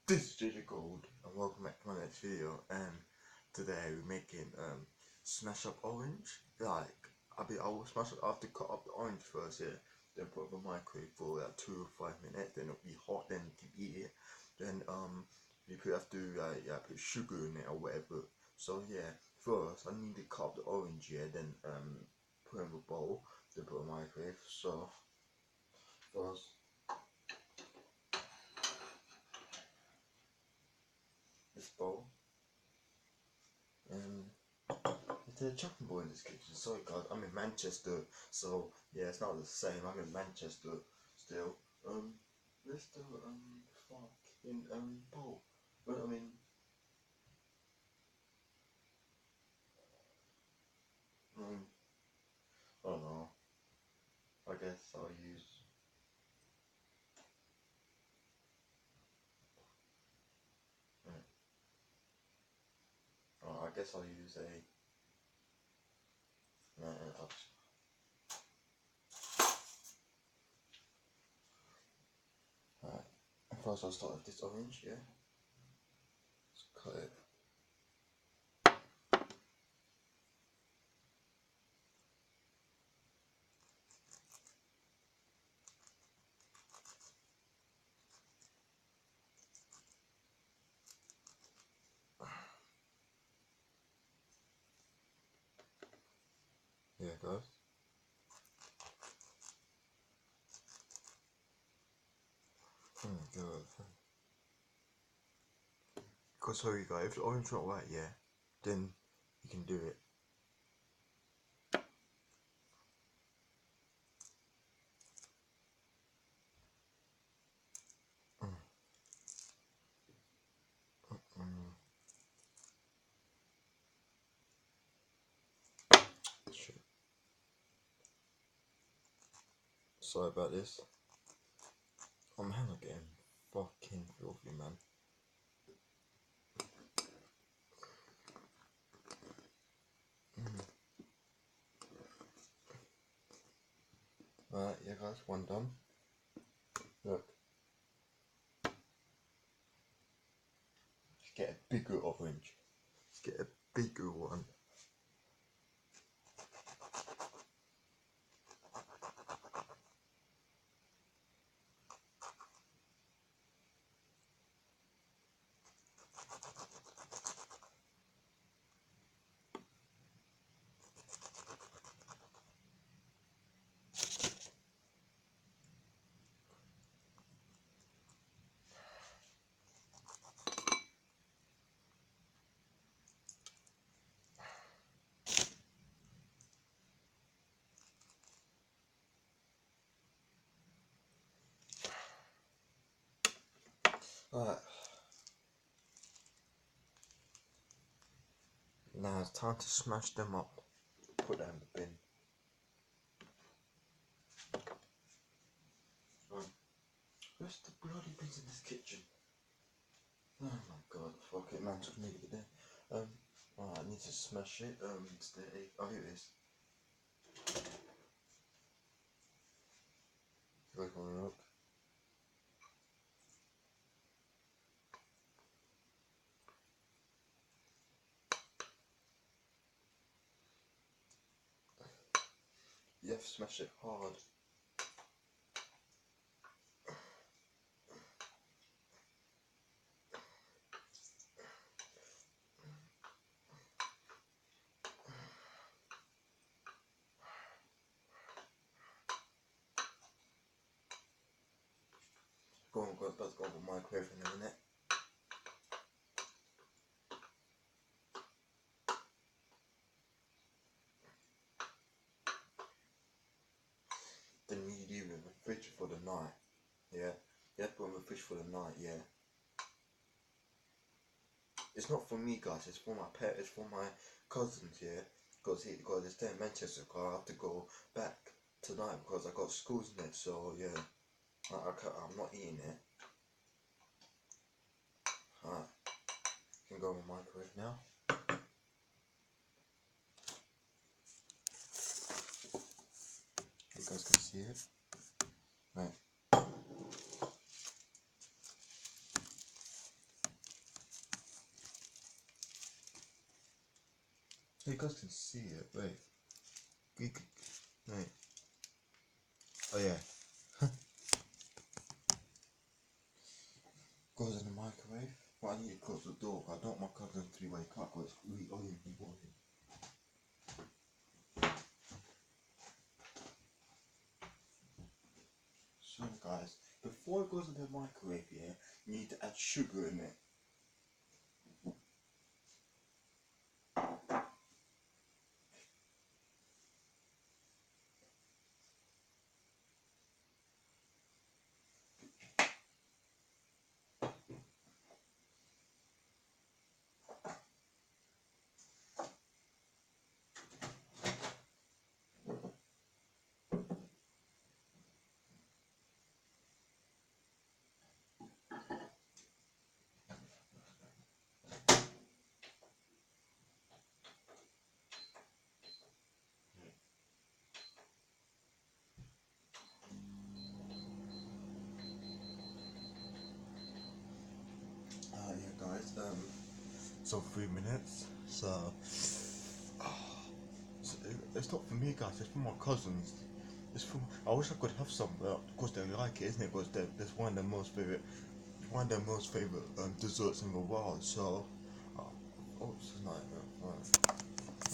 This is JJ Gold and welcome back to my next video, and today we're making smash up orange. I will smash it. I have to cut up the orange first, yeah, then put it in the microwave for like 2 or 5 minutes, then it'll be hot, then you can eat it. Then you have to put sugar in it or whatever. So yeah, first I need to cut up the orange, yeah, then put it in a bowl, then put it in the microwave. So first this bowl, and there's a chopping board in this kitchen. Sorry guys, I'm in Manchester, so yeah, it's not the same. I'm in Manchester still. Where's the fucking bowl? Well, um, I don't know. I guess I'll use. I guess I'll use a. Uh, Alright. First, I'll start with this orange. Yeah. Let's cut it. Yeah, guys. Oh my god. Because sorry guys, if the orange not right, yeah, then you can do it. Shit. Sorry about this. I'm getting fucking filthy, man. Alright, yeah guys, one done. Look. Let's get a bigger orange. Let's get a bigger one. Alright. Now it's time to smash them up. Put that in the bin. Where's the bloody bins in this kitchen? Oh my god, fuck it, man, took me to get there. Alright, I need to smash it. It's the egg. Oh, here it is. You guys wanna look? You have to smash it hard. Let's go over the microwave in a minute. Then you leave it in the fridge for the night. Yeah, you have to put it in the fridge for the night. Yeah. It's not for me, guys. It's for my pet. It's for my cousins. Yeah, because it's there in Manchester. Cause I have to go back tonight because I got schools in it. So yeah, I'm not eating it. Alright, can go in the microwave now. You guys can see it. Right. You guys can see it. Wait. Wait. Oh yeah. Goes in the microwave. But I need to close the door. I don't want my cousin to wake up because it's really early in the morning. So guys, before it goes in the microwave, yeah, you need to add sugar in it. Yeah guys, so 3 minutes, so it's not for me guys, it's for my cousins. It's for, I wish I could have some, but of course they like it, isn't it? Because that's one of their most favorite, desserts in the world. So, oh, this is not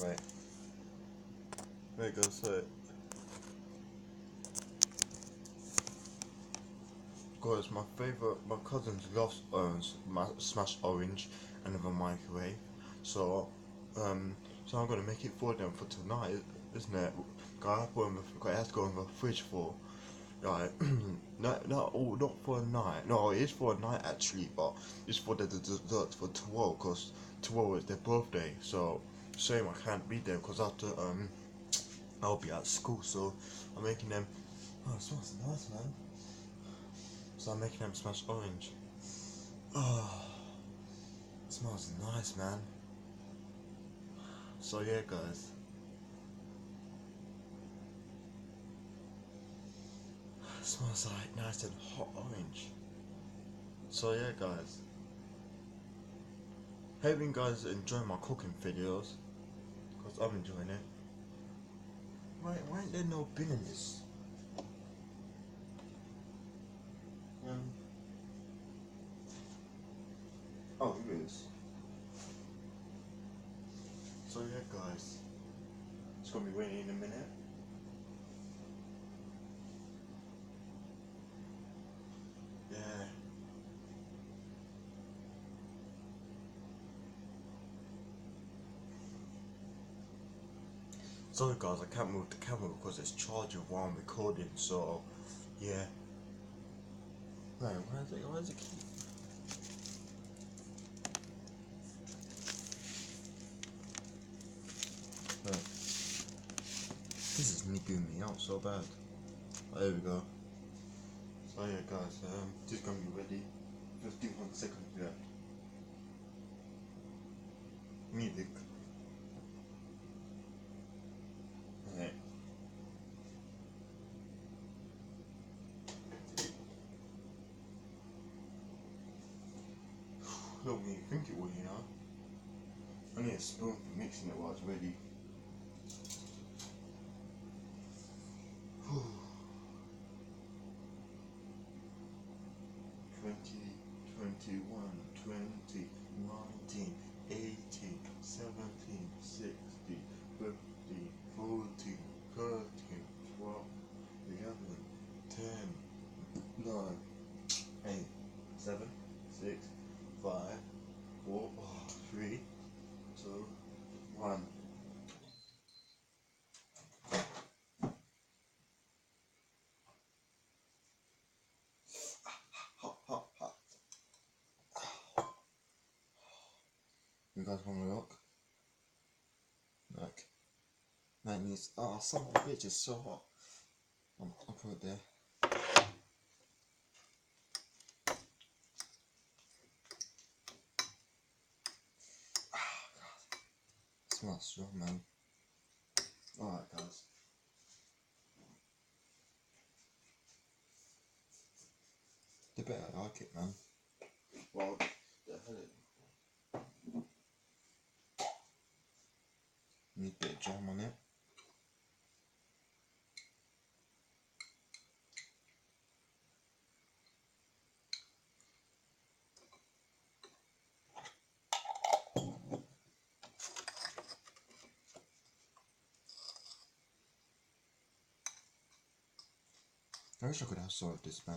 right. There you go. So, guys, my cousins love smashed orange and the microwave. So, so I'm gonna make it for them for tonight, isn't it? It has to go in the fridge for. Right, not for a night. No, it is for a night actually, but it's for the dessert for tomorrow, cause tomorrow is their birthday. So shame I can't be there, cause after I'll be at school. So I'm making them. Oh, it smells nice, man. So I'm making them smash orange. Oh, it smells nice, man. So yeah, guys. It smells like nice and hot orange. So yeah, guys. Hope you guys enjoy my cooking videos, cause I'm enjoying it. Why ain't there no bin in this? Oh, here it is. So yeah, guys, it's gonna be raining in a minute. Yeah. Sorry guys, I can't move the camera because it's charging while I'm recording. So yeah. Right, why is it keep? Right. This is niggling me out so bad. Oh, there we go. So yeah, guys, this is gonna be ready. 15 seconds. Yeah. Music. Right. Look, me think it would, you know. I need a spoon for mixing it while it's ready. 20, 21, 20, 19, 18, 17, 16, 15, 14, 13, 12, 11, 10, 9, 8, 7, 6, 5, 4, 3, 2, 1. Hot, hot, hot. You guys want to look? Look. That means, oh, son of a bitch is so hot. I'll put it there. It smells strong, man. Alright, guys. They better like it, man. Well, the hell it. I wish I could have solved this, man.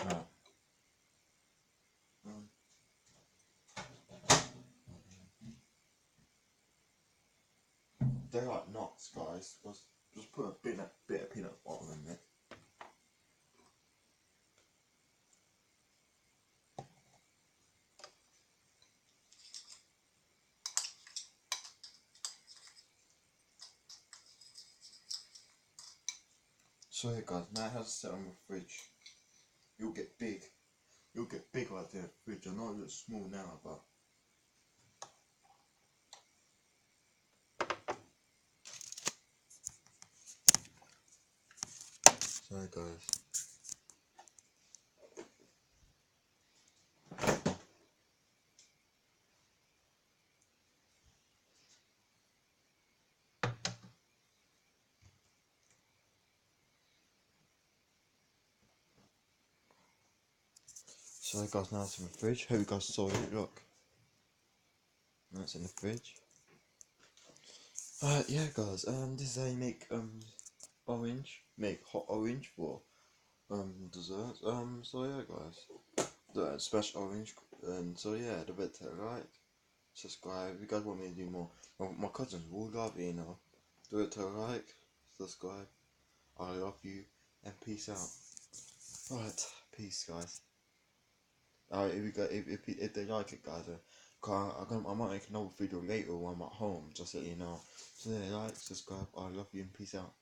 Right. They're like nuts, guys. Just put a bit of peanut butter in it. So yeah, guys, now it has to sit on the fridge. You'll get big. You'll get big right there in the fridge. I know it looks small now, but sorry, guys. So guys, now it's in the fridge. Hope you guys saw it. Look, now it's in the fridge. Yeah, guys. This is how you make make hot orange for dessert. So yeah, guys, smash orange, and so yeah, don't forget to like, subscribe. If you guys want me to do more, my cousins will love it, you know. Do it to like, subscribe. I love you, and peace out. Alright, peace, guys. If you guys, if they like it, guys, I might make another video later when I'm at home, just so you know. So yeah, like, subscribe. I love you, and peace out.